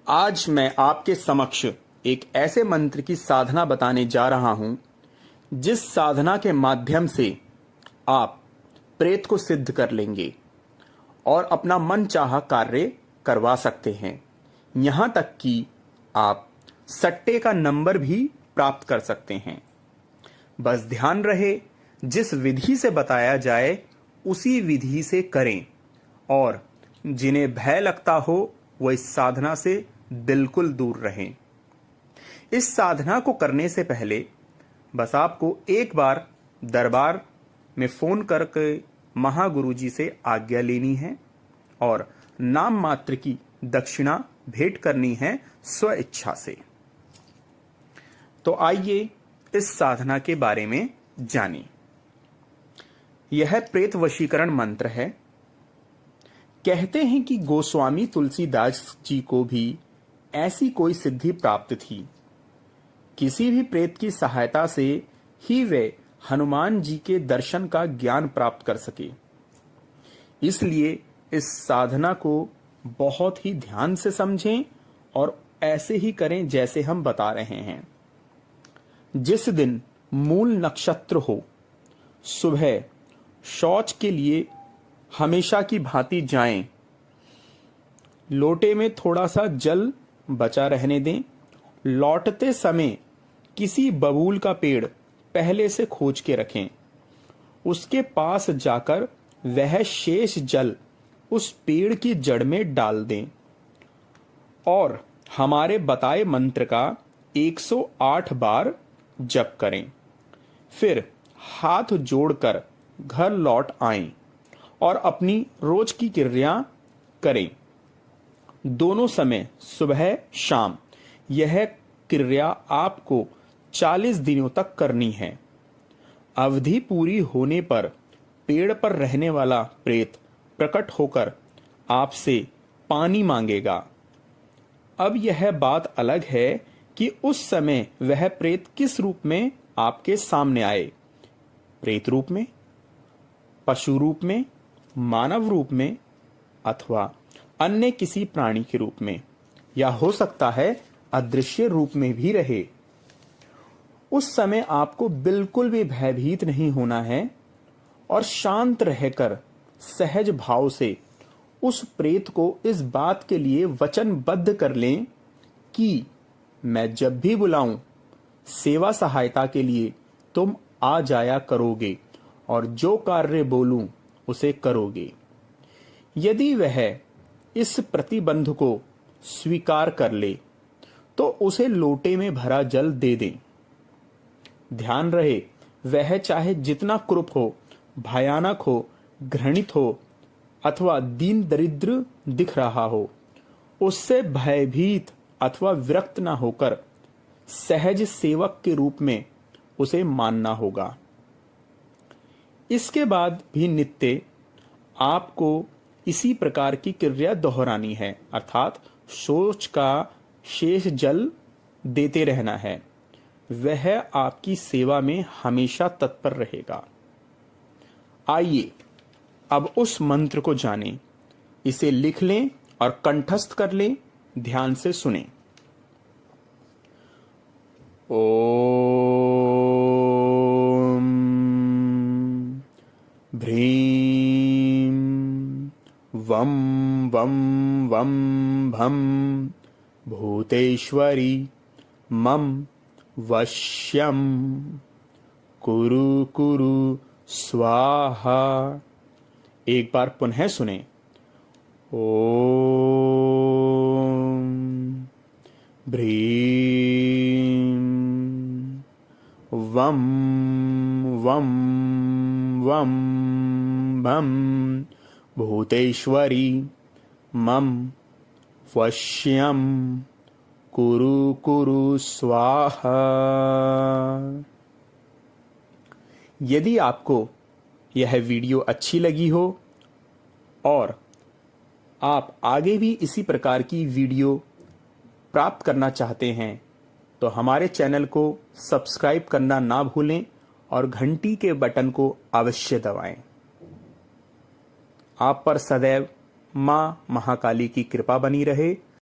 आज मैं आपके समक्ष एक ऐसे मंत्र की साधना बताने जा रहा हूं जिस साधना के माध्यम से आप प्रेत को सिद्ध कर लेंगे और अपना मनचाहा कार्य करवा सकते हैं। यहां तक कि आप सट्टे का नंबर भी प्राप्त कर सकते हैं। बस ध्यान रहे, जिस विधि से बताया जाए उसी विधि से करें और जिन्हें भय लगता हो वो इस साधना से बिल्कुल दूर रहें। इस साधना को करने से पहले बस आपको एक बार दरबार में फोन करके महागुरु जी से आज्ञा लेनी है और नाम मात्र की दक्षिणा भेंट करनी है स्व इच्छा से। तो आइए इस साधना के बारे में जानें। यह प्रेत वशीकरण मंत्र है। कहते हैं कि गोस्वामी तुलसीदास जी को भी ऐसी कोई सिद्धि प्राप्त थी। किसी भी प्रेत की सहायता से ही वे हनुमान जी के दर्शन का ज्ञान प्राप्त कर सके। इसलिए इस साधना को बहुत ही ध्यान से समझें और ऐसे ही करें जैसे हम बता रहे हैं। जिस दिन मूल नक्षत्र हो, सुबह शौच के लिए हमेशा की भांति जाएं। लोटे में थोड़ा सा जल बचा रहने दें। लौटते समय किसी बबूल का पेड़ पहले से खोज के रखें। उसके पास जाकर वह शेष जल उस पेड़ की जड़ में डाल दें और हमारे बताए मंत्र का 108 बार जप करें। फिर हाथ जोड़कर घर लौट आएं और अपनी रोज की क्रिया करें। दोनों समय सुबह शाम यह क्रिया आपको 40 दिनों तक करनी है। अवधि पूरी होने पर पेड़ पर रहने वाला प्रेत प्रकट होकर आपसे पानी मांगेगा। अब यह बात अलग है कि उस समय वह प्रेत किस रूप में आपके सामने आए। प्रेत रूप में, पशु रूप में, मानव रूप में अथवा अन्य किसी प्राणी के रूप में, या हो सकता है अदृश्य रूप में भी रहे। उस समय आपको बिल्कुल भी भयभीत नहीं होना है और शांत रहकर सहज भाव से उस प्रेत को इस बात के लिए वचनबद्ध कर लें कि मैं जब भी बुलाऊं सेवा सहायता के लिए तुम आ जाया करोगे और जो कार्य बोलूं उसे करोगे। यदि वह इस प्रतिबंध को स्वीकार कर ले तो उसे लोटे में भरा जल दे दें। ध्यान रहे, वह चाहे जितना क्रूप हो, भयानक हो, घृणित हो अथवा दीन दरिद्र दिख रहा हो, उससे भयभीत अथवा विरक्त न होकर सहज सेवक के रूप में उसे मानना होगा। इसके बाद भी नित्य आपको इसी प्रकार की क्रिया दोहरानी है, अर्थात सोच का शेष जल देते रहना है। वह आपकी सेवा में हमेशा तत्पर रहेगा। आइए अब उस मंत्र को जानें। इसे लिख लें और कंठस्थ कर लें। ध्यान से सुनें। ओम भ्रीं वं वं वं भं भूतेश्वरी मम वश्यं कुरु कुरु स्वाहा। एक बार पुनः सुने। ओम भ्रीं वं वं वं भं भूतेश्वरी मम वश्यं कुरु कुरु स्वाहा। यदि आपको यह वीडियो अच्छी लगी हो और आप आगे भी इसी प्रकार की वीडियो प्राप्त करना चाहते हैं तो हमारे चैनल को सब्सक्राइब करना ना भूलें और घंटी के बटन को अवश्य दबाएं। आप पर सदैव मां महाकाली की कृपा बनी रहे।